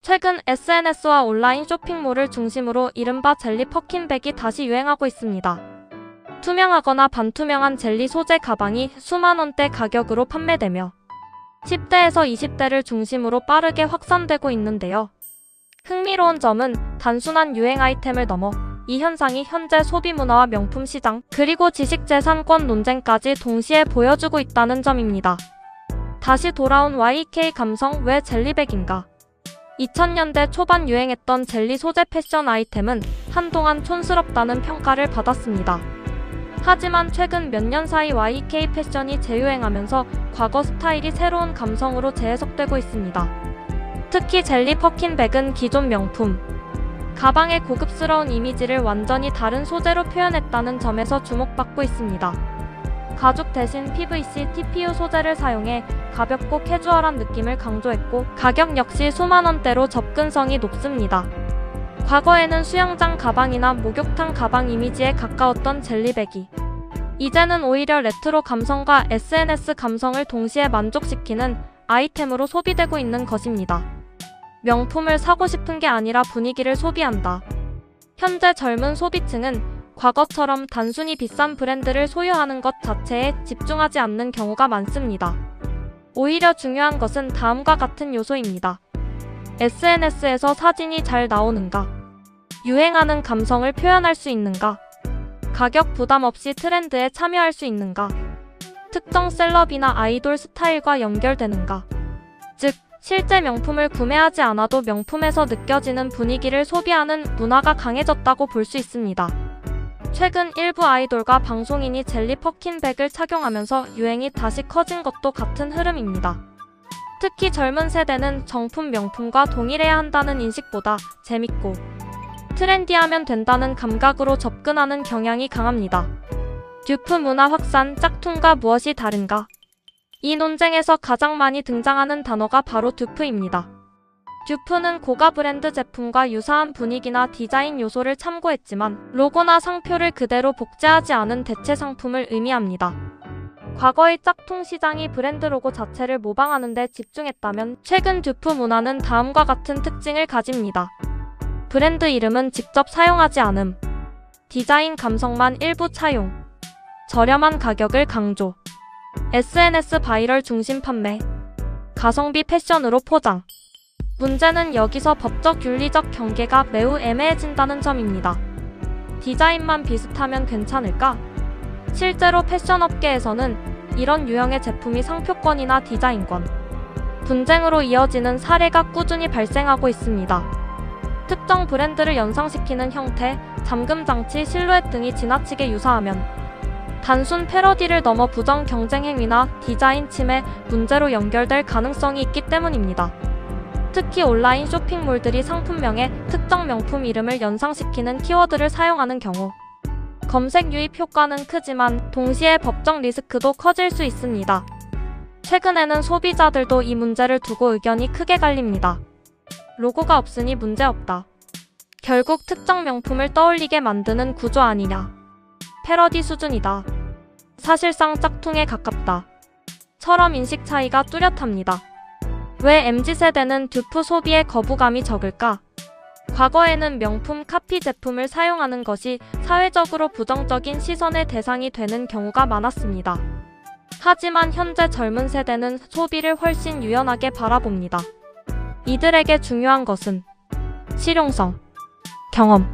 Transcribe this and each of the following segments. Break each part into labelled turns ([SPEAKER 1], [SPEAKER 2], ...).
[SPEAKER 1] 최근 SNS와 온라인 쇼핑몰을 중심으로 이른바 젤리 퍼킨백이 다시 유행하고 있습니다. 투명하거나 반투명한 젤리 소재 가방이 수만 원대 가격으로 판매되며 10대에서 20대를 중심으로 빠르게 확산되고 있는데요. 흥미로운 점은 단순한 유행 아이템을 넘어 이 현상이 현재 소비문화와 명품 시장, 그리고 지식재산권 논쟁까지 동시에 보여주고 있다는 점입니다. 다시 돌아온 YK 감성, 왜 젤리백인가? 2000년대 초반 유행했던 젤리 소재 패션 아이템은 한동안 촌스럽다는 평가를 받았습니다. 하지만 최근 몇 년 사이 YK 패션이 재유행하면서 과거 스타일이 새로운 감성으로 재해석되고 있습니다. 특히 젤리 퍼킨백은 기존 명품 가방의 고급스러운 이미지를 완전히 다른 소재로 표현했다는 점에서 주목받고 있습니다. 가죽 대신 PVC, TPU 소재를 사용해 가볍고 캐주얼한 느낌을 강조했고, 가격 역시 수만 원대로 접근성이 높습니다. 과거에는 수영장 가방이나 목욕탕 가방 이미지에 가까웠던 젤리백이 이제는 오히려 레트로 감성과 SNS 감성을 동시에 만족시키는 아이템으로 소비되고 있는 것입니다. 명품을 사고 싶은 게 아니라 분위기를 소비한다. 현재 젊은 소비층은 과거처럼 단순히 비싼 브랜드를 소유하는 것 자체에 집중하지 않는 경우가 많습니다. 오히려 중요한 것은 다음과 같은 요소입니다. SNS에서 사진이 잘 나오는가? 유행하는 감성을 표현할 수 있는가? 가격 부담 없이 트렌드에 참여할 수 있는가? 특정 셀럽이나 아이돌 스타일과 연결되는가? 즉, 실제 명품을 구매하지 않아도 명품에서 느껴지는 분위기를 소비하는 문화가 강해졌다고 볼 수 있습니다. 최근 일부 아이돌과 방송인이 젤리 퍼킨백을 착용하면서 유행이 다시 커진 것도 같은 흐름입니다. 특히 젊은 세대는 정품 명품과 동일해야 한다는 인식보다 재밌고 트렌디하면 된다는 감각으로 접근하는 경향이 강합니다. 듀프 문화 확산, 짝퉁과 무엇이 다른가? 이 논쟁에서 가장 많이 등장하는 단어가 바로 듀프입니다. 듀프는 고가 브랜드 제품과 유사한 분위기나 디자인 요소를 참고했지만 로고나 상표를 그대로 복제하지 않은 대체 상품을 의미합니다. 과거의 짝퉁 시장이 브랜드 로고 자체를 모방하는 데 집중했다면 최근 듀프 문화는 다음과 같은 특징을 가집니다. 브랜드 이름은 직접 사용하지 않음, 디자인 감성만 일부 차용, 저렴한 가격을 강조, SNS 바이럴 중심 판매, 가성비 패션으로 포장. 문제는 여기서 법적 윤리적 경계가 매우 애매해진다는 점입니다. 디자인만 비슷하면 괜찮을까? 실제로 패션 업계에서는 이런 유형의 제품이 상표권이나 디자인권 분쟁으로 이어지는 사례가 꾸준히 발생하고 있습니다. 특정 브랜드를 연상시키는 형태, 잠금 장치, 실루엣 등이 지나치게 유사하면 단순 패러디를 넘어 부정 경쟁 행위나 디자인 침해 문제로 연결될 가능성이 있기 때문입니다. 특히 온라인 쇼핑몰들이 상품명에 특정 명품 이름을 연상시키는 키워드를 사용하는 경우 검색 유입 효과는 크지만 동시에 법적 리스크도 커질 수 있습니다. 최근에는 소비자들도 이 문제를 두고 의견이 크게 갈립니다. 로고가 없으니 문제없다. 결국 특정 명품을 떠올리게 만드는 구조 아니냐. 패러디 수준이다. 사실상 짝퉁에 가깝다. 처럼 인식 차이가 뚜렷합니다. 왜 MZ세대는 듀프 소비에 거부감이 적을까? 과거에는 명품 카피 제품을 사용하는 것이 사회적으로 부정적인 시선의 대상이 되는 경우가 많았습니다. 하지만 현재 젊은 세대는 소비를 훨씬 유연하게 바라봅니다. 이들에게 중요한 것은 실용성, 경험,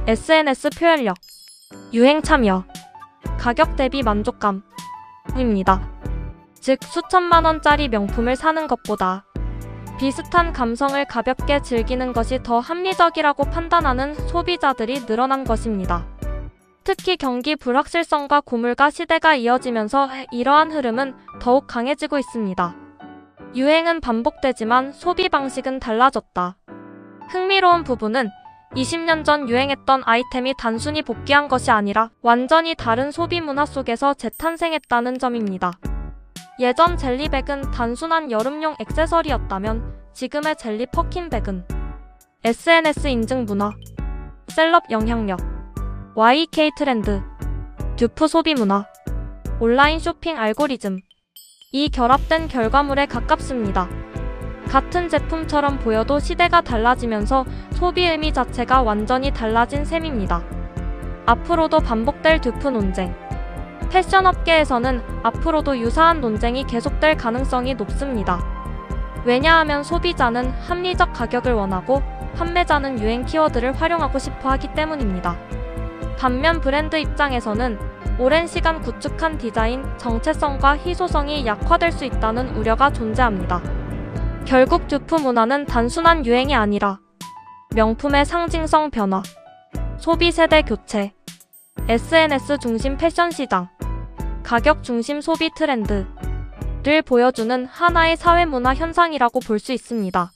[SPEAKER 1] SNS 표현력, 유행 참여, 가격 대비 만족감입니다. 즉, 수천만 원짜리 명품을 사는 것보다 비슷한 감성을 가볍게 즐기는 것이 더 합리적이라고 판단하는 소비자들이 늘어난 것입니다. 특히 경기 불확실성과 고물가 시대가 이어지면서 이러한 흐름은 더욱 강해지고 있습니다. 유행은 반복되지만 소비 방식은 달라졌다. 흥미로운 부분은 20년 전 유행했던 아이템이 단순히 복귀한 것이 아니라 완전히 다른 소비 문화 속에서 재탄생했다는 점입니다. 예전 젤리백은 단순한 여름용 액세서리였다면 지금의 젤리 퍼킨백은 SNS 인증 문화, 셀럽 영향력, YK 트렌드, 듀프 소비 문화, 온라인 쇼핑 알고리즘, 이 결합된 결과물에 가깝습니다. 같은 제품처럼 보여도 시대가 달라지면서 소비 의미 자체가 완전히 달라진 셈입니다. 앞으로도 반복될 듀프 논쟁. 패션 업계에서는 앞으로도 유사한 논쟁이 계속될 가능성이 높습니다. 왜냐하면 소비자는 합리적 가격을 원하고 판매자는 유행 키워드를 활용하고 싶어 하기 때문입니다. 반면 브랜드 입장에서는 오랜 시간 구축한 디자인, 정체성과 희소성이 약화될 수 있다는 우려가 존재합니다. 결국 듀프 문화는 단순한 유행이 아니라 명품의 상징성 변화, 소비 세대 교체, SNS 중심 패션 시장, 가격 중심 소비 트렌드를 보여주는 하나의 사회 문화 현상이라고 볼 수 있습니다.